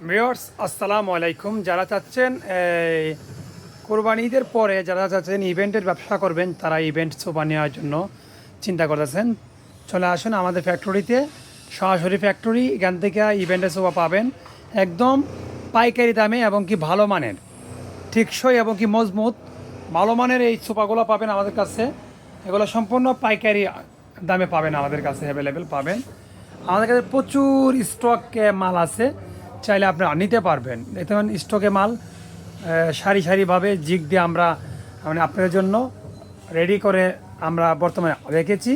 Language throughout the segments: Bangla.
ভিউয়ার্স আসসালামু আলাইকুম। যারা চাচ্ছেন কোরবানি ঈদের পরে যারা চাচ্ছেন ইভেন্টের ব্যবসা করবেন, তারা ইভেন্ট সোফা নেওয়ার জন্য চিন্তা করতেছেন, চলে আসুন আমাদের ফ্যাক্টরিতে। সরাসরি ফ্যাক্টরি, এখান থেকে ইভেন্টের সোফা পাবেন একদম পাইকারি দামে এবং কি ভালো মানের, টেকসই এবং কি মজবুত ভালো মানের এই সোফাগুলো পাবেন আমাদের কাছে। এগুলো সম্পূর্ণ পাইকারি দামে পাবেন, আমাদের কাছে অ্যাভেলেবেল পাবেন। আমাদের কাছে প্রচুর স্টকে মাল আছে, চাইলে আপনারা নিতে পারবেন। দেখতে পাবেন স্টকে মাল সারি সারিভাবে জিগ দিয়ে আমরা মানে আপনাদের জন্য রেডি করে আমরা বর্তমানে রেখেছি।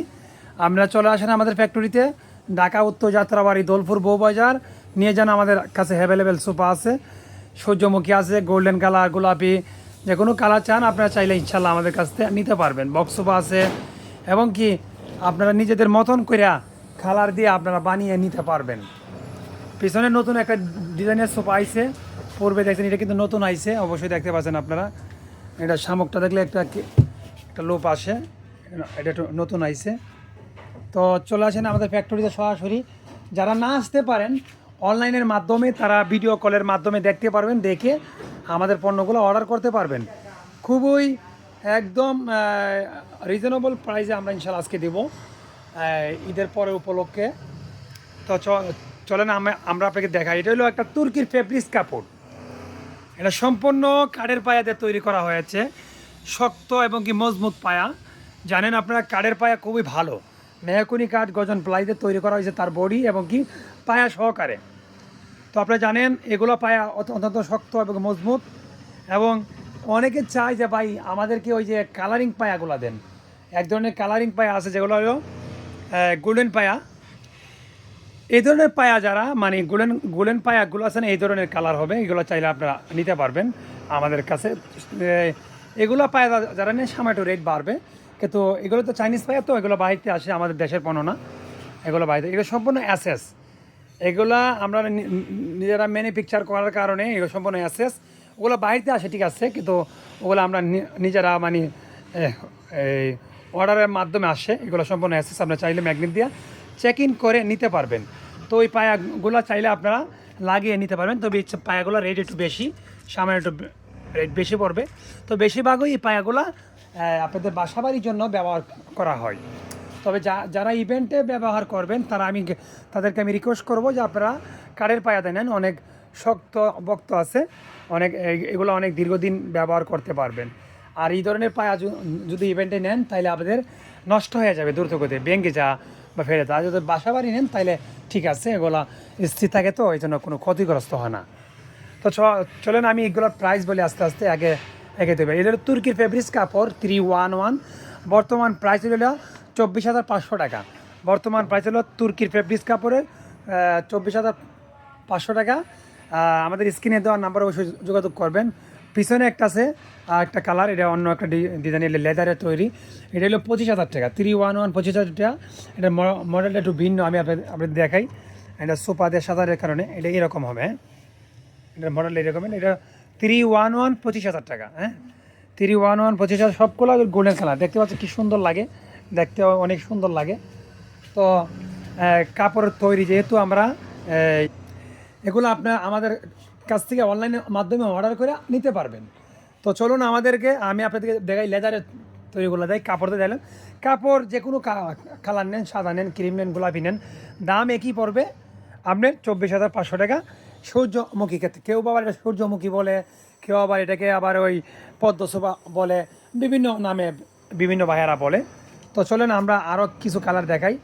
আপনারা চলে আসেন আমাদের ফ্যাক্টরিতে, ঢাকা উত্তর যাত্রাবাড়ি দোলপুর বউবাজার। নিয়ে যান, আমাদের কাছে অ্যাভেলেবেল সোফা আছে, সূর্যমুখী আছে, গোল্ডেন কালার, গোলাপি, যে কোনো কালার চান আপনারা চাইলে ইনশাল্লাহ আমাদের কাছ থেকে নিতে পারবেন। বক্স সোফা আছে এবং কি আপনারা নিজেদের মতন করে কালার দিয়ে আপনারা বানিয়ে নিতে পারবেন। পিছনে নতুন একটা ডিজাইনের সোফা আইছে, পূর্বে দেখছেন, এটা কিন্তু নতুন আইছে, অবশ্যই দেখতে পাচ্ছেন আপনারা। এটা শামুকটা দেখলে একটা লোপ আসে, এটা একটু নতুন আইছে। তো চলে আসেন আমাদের ফ্যাক্টরিতে সরাসরি। যারা না আসতে পারেন, অনলাইনের মাধ্যমে তারা ভিডিও কলের মাধ্যমে দেখতে পারবেন, দেখে আমাদের পণ্যগুলো অর্ডার করতে পারবেন। খুবই একদম রিজনেবল প্রাইসে আমরা ইনশাল্লাহ আজকে দেবো ঈদের পরে উপলক্ষে। তো চলেন আমরা আপনাকে দেখাই। এটা হলো একটা তুর্কির ফেব্রিক্স কাপড়। এটা সম্পূর্ণ কাঠের পায়াতে তৈরি করা হয়েছে, শক্ত এবং কি মজবুত পায়া। জানেন আপনারা কাঠের পায়া খুবই ভালো, মেহকুনি কাঠ গজন প্লাইতে তৈরি করা হয়েছে তার বডি এবং কি পায়া সহকারে। তো আপনারা জানেন এগুলো পায়া অত্যন্ত শক্ত এবং মজবুত। এবং অনেকে চায় যে ভাই আমাদেরকে ওই যে কালারিং পায়াগুলো দেন। এক ধরনের কালারিং পায়া আছে যেগুলো হলো গোল্ডেন পায়া। এই ধরনের পায়া যারা মানে গোল্ডেন পায়াগুলো আছেন, এই ধরনের কালার হবে, এগুলো চাইলে আপনারা নিতে পারবেন আমাদের কাছে। এগুলো পায়া যারা নেন সামান্য রেট বাড়বে, কিন্তু এগুলো তো চাইনিজ পায়া, তো এগুলো বাড়িতে আসে, আমাদের দেশের পণ্য না। এগুলো বাড়িতে, এগুলো সম্পূর্ণ অ্যাসেস। এগুলা আমরা নিজেরা ম্যানুফ্যাকচার করার কারণে এগুলো সম্পূর্ণ অ্যাসেস। ওগুলো বাড়িতে আসে ঠিক আছে, কিন্তু ওগুলো আমরা নিজেরা মানে এই অর্ডারের মাধ্যমে আসে। এগুলো সম্পূর্ণ অ্যাসেস, আপনারা চাইলে ম্যাগনেট দিয়ে চেক ইন করে নিতে পারবেন। তো ওই পায়াগুলো চাইলে আপনারা লাগিয়ে নিতে পারবেন। তবে পায়াগুলো রেট একটু বেশি, সামান্য একটু রেট বেশি পড়বে। তো বেশিরভাগই এই পায়াগুলো আপনাদের বাসাবাড়ির জন্য ব্যবহার করা হয়। তবে যারা ইভেন্টে ব্যবহার করবেন তাদেরকে আমি রিকোয়েস্ট করবো যে আপনারা কাঠের পায়াতে নেন, অনেক শক্ত বক্ত আছে, অনেক এগুলো অনেক দীর্ঘদিন ব্যবহার করতে পারবেন। আর এই ধরনের পায়া যদি ইভেন্টে নেন তাহলে আপনাদের নষ্ট হয়ে যাবে, দ্রুত গতিতে ভেঙে যা বা ফেরে যা। যদি বাসা বাড়ি নেন তাহলে ঠিক আছে, এগুলো স্থির থাকে, তো এই জন্য কোনো ক্ষতিগ্রস্ত হয় না। তো চলেন আমি এগুলোর প্রাইস বলে আস্তে আস্তে এগে দেবে। এটা তুর্কির ফেব্রিক্স কাপড় 311, বর্তমান প্রাইস হলো 24,500 টাকা। বর্তমান প্রাইস হলো তুর্কির ফেব্রিক্স কাপড়ের 24,500 টাকা। আমাদের স্ক্রিনে দেওয়ার নাম্বার অবশ্যই যোগাযোগ করবেন। পিছনে একটা আছে আর একটা কালার, এটা অন্য একটা ডিজাইনের লেদারের তৈরি। এটা হলো 25,000 টাকা, 311 25,000 টাকা। এটা মডেলটা একটু ভিন্ন, আমি আপনাদের দেখাই। এটা সোফা দিয়ে সাজানোর কারণে এটা এরকম হবে। হ্যাঁ, এটার মডেল এরকম। এটা 311 25,000 টাকা। হ্যাঁ, 311 25,000, সবগুলো গোল্ডেন কালার। দেখতে পাচ্ছি কি সুন্দর লাগে, দেখতে অনেক সুন্দর লাগে। তো কাপড়ের তৈরি যেহেতু আমরা এগুলো আপনার আমাদের কাছ থেকে অনলাইনের মাধ্যমে অর্ডার করে নিতে পারবেন। তো চলুন আমি আপনাদেরকে দেখাই লেদারের তৈরিগুলো দেয়। কাপড়তে দিলাম, কাপড় যে কোনো কালার নেন, সাদা নেন, ক্রিম নেন, গোলাপি নেন, দাম একই পড়বে আপনার 24,500 টাকা। সূর্যমুখী ক্ষেত্রে কেউ আবার এটা সূর্যমুখী বলে, কেউ আবার এটাকে আবার ওই পদ্মশোভা বলে, বিভিন্ন নামে বিভিন্ন ভাইয়ারা বলে। তো চলেন আমরা আরও কিছু কালার দেখাই।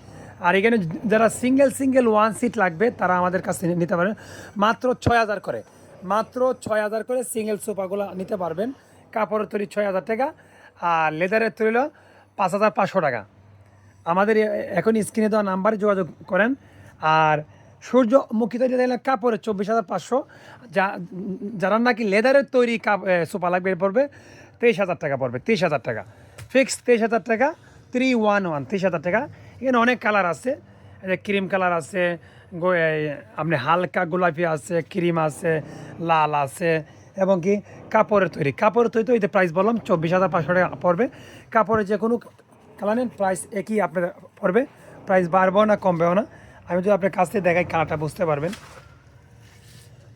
আর এখানে যারা সিঙ্গেল ওয়ান সিট লাগবে তারা আমাদের কাছে নিতে পারেন, মাত্র 6,000 করে, মাত্র 6,000 করে সিঙ্গেল সোফাগুলো নিতে পারবেন। কাপড়ের তৈরি 6,000 টাকা, আর লেদারের তৈরি হলো 5,500 টাকা। আমাদের এখন স্ক্রিনে দেওয়া নাম্বারে যোগাযোগ করেন। আর সূর্যমুখী তৈরি দিলে কাপড়ের 24,500, যারা নাকি লেদারের তৈরি সোফা লাগবে পড়বে 23,000 টাকা, পড়বে 23,000 টাকা ফিক্স, 23,000 টাকা, 311 23,000 টাকা। এখানে অনেক কালার আছে, ক্রিম কালার আছে, আপনি হালকা গোলাপি আছে, ক্রিম আছে, লাল আছে, এবং কি কাপড়ের তৈরি তো এই প্রাইস বললাম 24,500 টাকা পড়বে। কাপড়ের যে কোনো কালার নেন প্রাইস একই আপনার পড়বে, প্রাইস বাড়বেও না কমবেও না। আমি যদি আপনার কাছ থেকে দেখাই কালারটা বুঝতে পারবেন।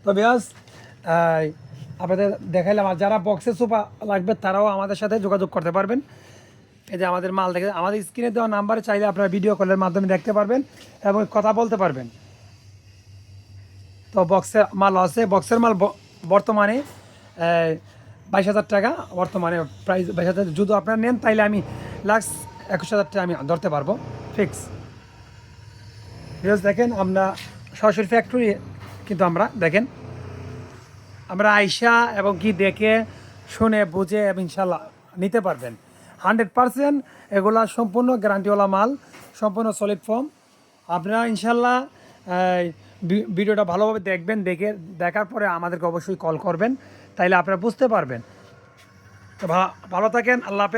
তো বিয়াস আপনাদের দেখাইলাম, আর যারা বক্সে সোফা লাগবে তারাও আমাদের সাথে যোগাযোগ করতে পারবেন। এই যে আমাদের মাল দেখে আমাদের স্ক্রিনে দেওয়া নাম্বারে চাইলে আপনারা ভিডিও কলের মাধ্যমে দেখতে পারবেন এবং কথা বলতে পারবেন। তো বক্সের মাল আছে, বক্সের মাল বর্তমানে 22,000 টাকা বর্তমানে প্রাইস 22,000। যদি আপনারা নেন তাইলে আমি লাক্স 21,000 টাকা আমি ধরতে পারবো ফিক্স। দেখেন আমরা সরাসরি ফ্যাক্টরি, কিন্তু আমরা দেখেন আমরা আইসা এবং কি দেখে শুনে বুঝে এবং ইনশাল্লাহ নিতে পারবেন 100%। এগুলা সম্পূর্ণ গ্যারান্টিওয়ালা মাল, সম্পূর্ণ সলিড ফর্ম। আপনারা ইনশাল্লাহ ভিডিওটা ভালোভাবে দেখবেন, দেখার পরে আমাদেরকে অবশ্যই কল করবেন, তাইলে আপনারা বুঝতে পারবেন। তো ভালো থাকেন, আল্লাহ হাফেজ।